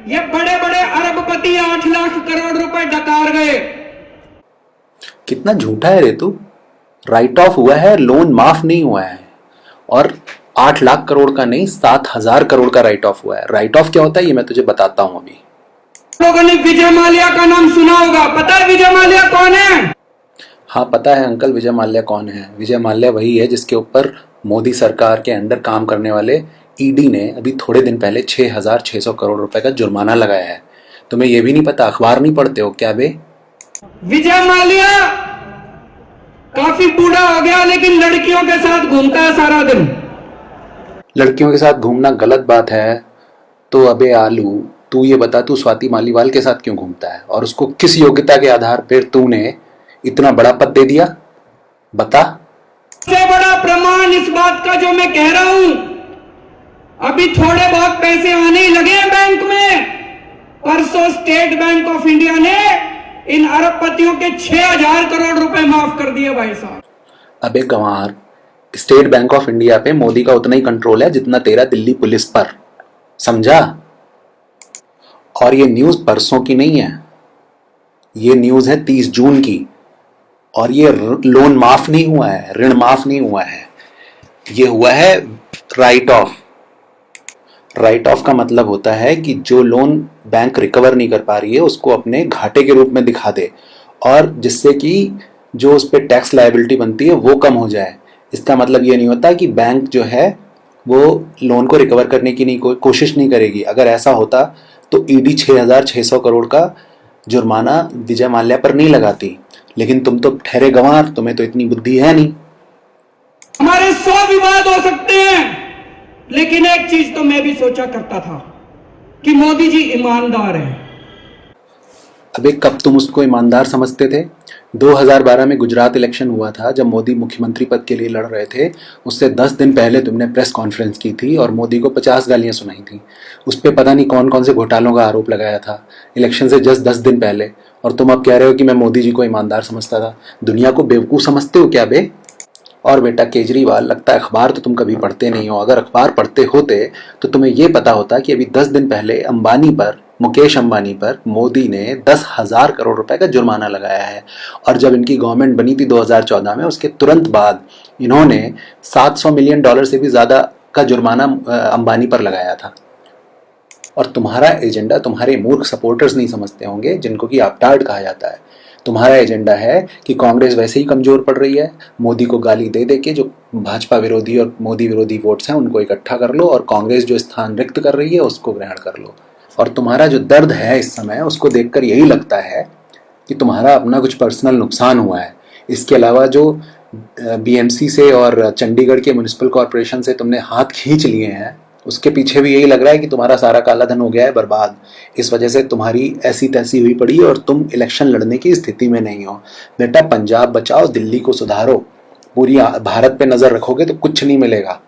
ये बड़े बड़े अरबपति 8 लाख करोड़ रुपए डकार गए। कितना झूठा है रे तू। राइट ऑफ हुआ है, लोन माफ नहीं हुआ है। और 8 लाख करोड़ का नहीं, 7,000 करोड़ का राइट ऑफ हुआ है। राइट ऑफ क्या होता है ये मैं तुझे बताता हूं अभी। लोगों ने विजय माल्या का नाम सुना होगा, पता है विजय माल्या कौन है? हाँ पता है अंकल, विजय माल्या कौन है। विजय माल्या वही है जिसके ऊपर मोदी सरकार के अंडर काम करने वाले ईडी ने अभी थोड़े दिन पहले 6,600 करोड़ रुपए का जुर्माना लगाया है। तुम्हें ये भी नहीं पता? अखबार नहीं पढ़ते हो क्या बे? विजय माल्या काफी बूढ़ा हो गया लेकिन लड़कियों के साथ घूमता है सारा दिन। लड़कियों के साथ घूमना गलत बात है तो अबे आलू, तू ये बता, तू स्वाति मालीवाल के साथ क्यों घूमता है और उसको किस योग्यता के आधार पर तूने इतना बड़ा पद दे दिया? बता। सबसे बड़ा प्रमाण इस बात का जो मैं कह रहा हूं, अभी थोड़े बहुत पैसे आने ही लगे हैं बैंक में। परसों स्टेट बैंक ऑफ इंडिया ने इन अरबपतियों के 6,000 करोड़ रुपए माफ कर दिए भाई साहब। अबे गंवार, स्टेट बैंक ऑफ इंडिया पे मोदी का उतना ही कंट्रोल है जितना तेरा दिल्ली पुलिस पर, समझा? और ये न्यूज परसों की नहीं है, ये न्यूज है 30 जून की। और ये लोन माफ नहीं हुआ है, ऋण माफ नहीं हुआ है, ये हुआ है राइट ऑफ। राइट ऑफ का मतलब होता है कि जो लोन बैंक रिकवर नहीं कर पा रही है उसको अपने घाटे के रूप में दिखा दे, और जिससे कि जो उस पर टैक्स लायबिलिटी बनती है वो कम हो जाए। इसका मतलब ये नहीं होता कि बैंक जो है वो लोन को रिकवर करने की कोशिश नहीं करेगी। अगर ऐसा होता तो ईडी 6,600 करोड़ का जुर्माना विजय माल्या पर नहीं लगाती। लेकिन तुम तो ठहरे गंवार, तुम्हें तो इतनी बुद्धि है नहीं। हमारे 100 विवाद हो सकते हैं, लेकिन एक चीज तो मैं भी सोचा करता था कि मोदी जी ईमानदार हैं। अबे कब तुम उसको ईमानदार समझते थे? 2012 में गुजरात इलेक्शन हुआ था जब मोदी मुख्यमंत्री पद के लिए लड़ रहे थे। उससे 10 दिन पहले तुमने प्रेस कॉन्फ्रेंस की थी और मोदी को 50 गालियां सुनाई थी। उस पर पता नहीं कौन कौन से घोटालों का आरोप लगाया था इलेक्शन से जस्ट 10 दिन पहले। और तुम अब कह रहे हो कि मैं मोदी जी को ईमानदार समझता था। दुनिया को बेवकूफ़ समझते हो क्या बे? और बेटा केजरीवाल, लगता है अखबार तो तुम कभी पढ़ते नहीं हो। अगर अखबार पढ़ते होते तो तुम्हें यह पता होता कि अभी 10 दिन पहले अंबानी पर, मुकेश अंबानी पर मोदी ने 10,000 करोड़ रुपए का जुर्माना लगाया है। और जब इनकी गवर्नमेंट बनी थी 2014 में, उसके तुरंत बाद इन्होंने $700 मिलियन से भी ज़्यादा का जुर्माना अंबानी पर लगाया था। और तुम्हारा एजेंडा तुम्हारे मूर्ख सपोर्टर्स नहीं समझते होंगे, जिनको कि आपटार्ड कहा जाता है। तुम्हारा एजेंडा है कि कांग्रेस वैसे ही कमज़ोर पड़ रही है, मोदी को गाली दे दे के जो भाजपा विरोधी और मोदी विरोधी वोट्स हैं उनको इकट्ठा कर लो, और कांग्रेस जो स्थान रिक्त कर रही है उसको ग्रहण कर लो। और तुम्हारा जो दर्द है इस समय, उसको देखकर यही लगता है कि तुम्हारा अपना कुछ पर्सनल नुकसान हुआ है। इसके अलावा जो बीएमसी से और चंडीगढ़ के म्यूनिसिपल कॉरपोरेशन से तुमने हाथ खींच लिए हैं, उसके पीछे भी यही लग रहा है कि तुम्हारा सारा काला धन हो गया है बर्बाद। इस वजह से तुम्हारी ऐसी तैसी हुई पड़ी और तुम इलेक्शन लड़ने की स्थिति में नहीं हो। बेटा पंजाब बचाओ, दिल्ली को सुधारो। पूरी भारत पे नजर रखोगे तो कुछ नहीं मिलेगा।